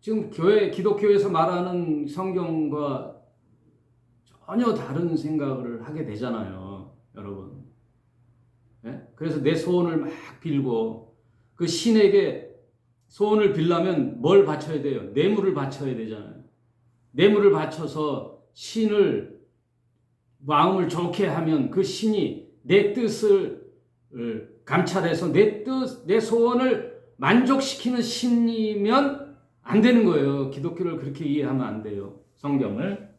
지금 기독교에서 말하는 성경과 전혀 다른 생각을 하게 되잖아요, 여러분. 네? 그래서 내 소원을 막 빌고 그 신에게 소원을 빌려면 뭘 바쳐야 돼요? 뇌물을 바쳐야 되잖아요. 뇌물을 바쳐서 신을 마음을 좋게 하면 그 신이 내 뜻을 감찰해서 내 소원을 만족시키는 신이면 안 되는 거예요. 기독교를 그렇게 이해하면 안 돼요. 성경을.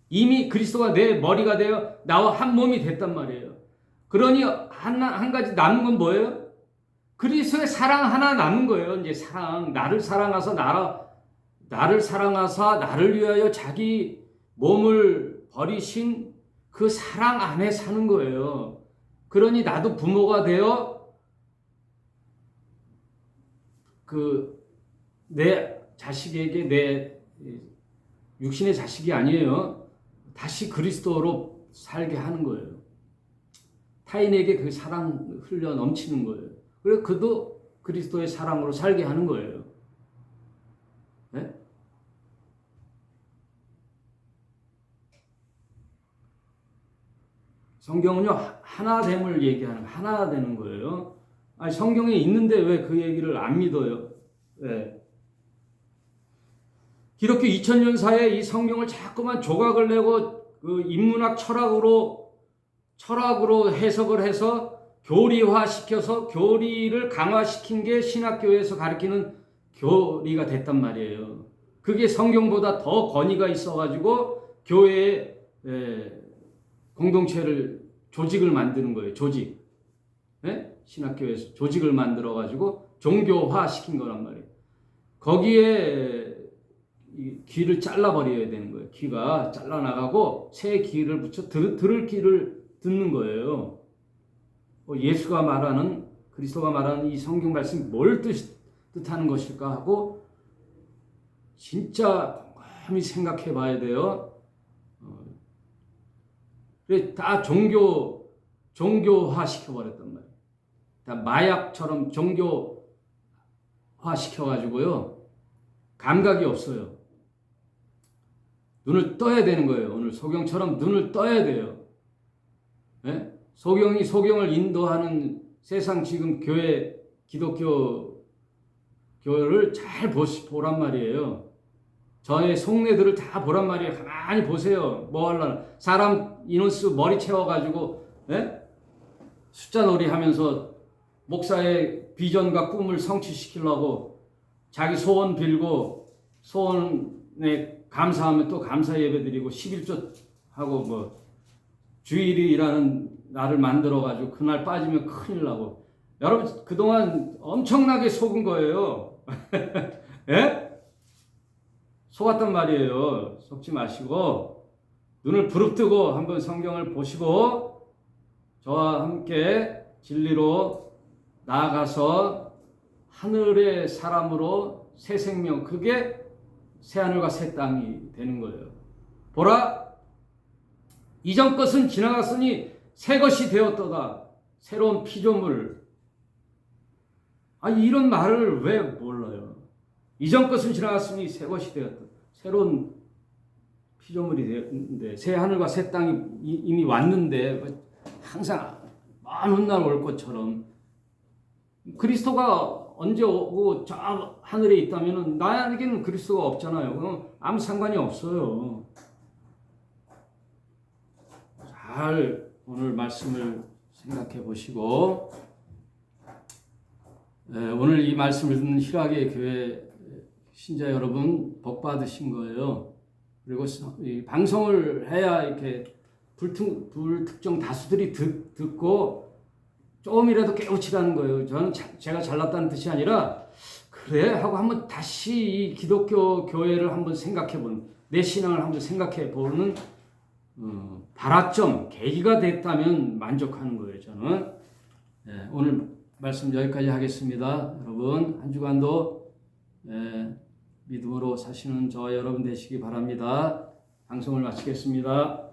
이미 그리스도가 내 머리가 되어 나와 한 몸이 됐단 말이에요. 그러니 한 가지 남은 건 뭐예요? 그리스도의 사랑 하나 남은 거예요. 이제 사랑. 나를 사랑하사 나를 위하여 자기 몸을 버리신 그 사랑 안에 사는 거예요. 그러니 나도 부모가 되어 내 자식에게 내 육신의 자식이 아니에요. 다시 그리스도로 살게 하는 거예요. 타인에게 그 사랑 흘려 넘치는 거예요. 그래서 그도 그리스도의 사랑으로 살게 하는 거예요. 네? 성경은요, 하나됨을 얘기하는, 하나 되는 거예요. 아니, 성경에 있는데 왜 그 얘기를 안 믿어요? 왜? 기독교 2000년 사이에 이 성경을 자꾸만 조각을 내고 그 인문학 철학으로 해석을 해서 교리화시켜서 교리를 강화시킨 게 신학교에서 가르치는 교리가 됐단 말이에요. 그게 성경보다 더 권위가 있어가지고 교회에 공동체를 조직을 만드는 거예요. 조직. 네? 신학교에서 조직을 만들어가지고 종교화시킨 거란 말이에요. 거기에 귀를 잘라버려야 되는 거예요. 귀가 잘라나가고 새 귀를 붙여 들을 귀를 듣는 거예요. 예수가 말하는, 그리스도가 말하는 이 성경 말씀이 뭘 뜻하는 것일까 하고 진짜 곰곰이 생각해 봐야 돼요. 그래, 다 종교화 시켜버렸단 말이에요. 다 마약처럼 종교화 시켜가지고요. 감각이 없어요. 눈을 떠야 되는 거예요. 오늘 소경처럼 눈을 떠야 돼요. 네? 소경을 인도하는 세상 지금 교회, 기독교 교회를 잘 보란 말이에요. 저의 속내들을 다 보란 말이에요. 가만히 보세요. 뭐 하려나. 사람 인원수 머리 채워가지고, 네? 숫자 놀이 하면서 목사의 비전과 꿈을 성취시키려고 자기 소원 빌고 소원에 감사하면 또 감사 예배 드리고 11조 하고 뭐 주일이라는 날을 만들어가지고 그날 빠지면 큰일 나고. 여러분 그동안 엄청나게 속은 거예요. 예? 속았단 말이에요. 속지 마시고 눈을 부릅뜨고 한번 성경을 보시고 저와 함께 진리로 나아가서 하늘의 사람으로 새 생명, 그게 새 하늘과 새 땅이 되는 거예요. 보라, 이전 것은 지나갔으니 새 것이 되었도다. 새로운 피조물. 이런 말을 왜 몰라요? 이전 것은 지나갔으니 새 것이 되었다. 새로운 피조물이 되었는데, 새 하늘과 새 땅이 이미 왔는데 항상 먼 훗날 올 것처럼 그리스도가 언제 오고 저 하늘에 있다면 나에게는 그리스도가 없잖아요. 그럼 아무 상관이 없어요. 잘 오늘 말씀을 생각해 보시고, 오늘 이 말씀을 듣는 희락의 교회 신자 여러분 복 받으신 거예요. 그리고 이 방송을 해야 이렇게 불특정 다수들이 듣고 조금이라도 깨우치라는 거예요. 저는 제가 잘났다는 뜻이 아니라 그래 하고 한번 다시 이 기독교 교회를 한번 생각해보는, 내 신앙을 한번 생각해보는 발화점, 계기가 됐다면 만족하는 거예요. 저는 오늘 말씀 여기까지 하겠습니다. 여러분 한 주간도 믿음으로 사시는 저와 여러분 되시기 바랍니다. 방송을 마치겠습니다.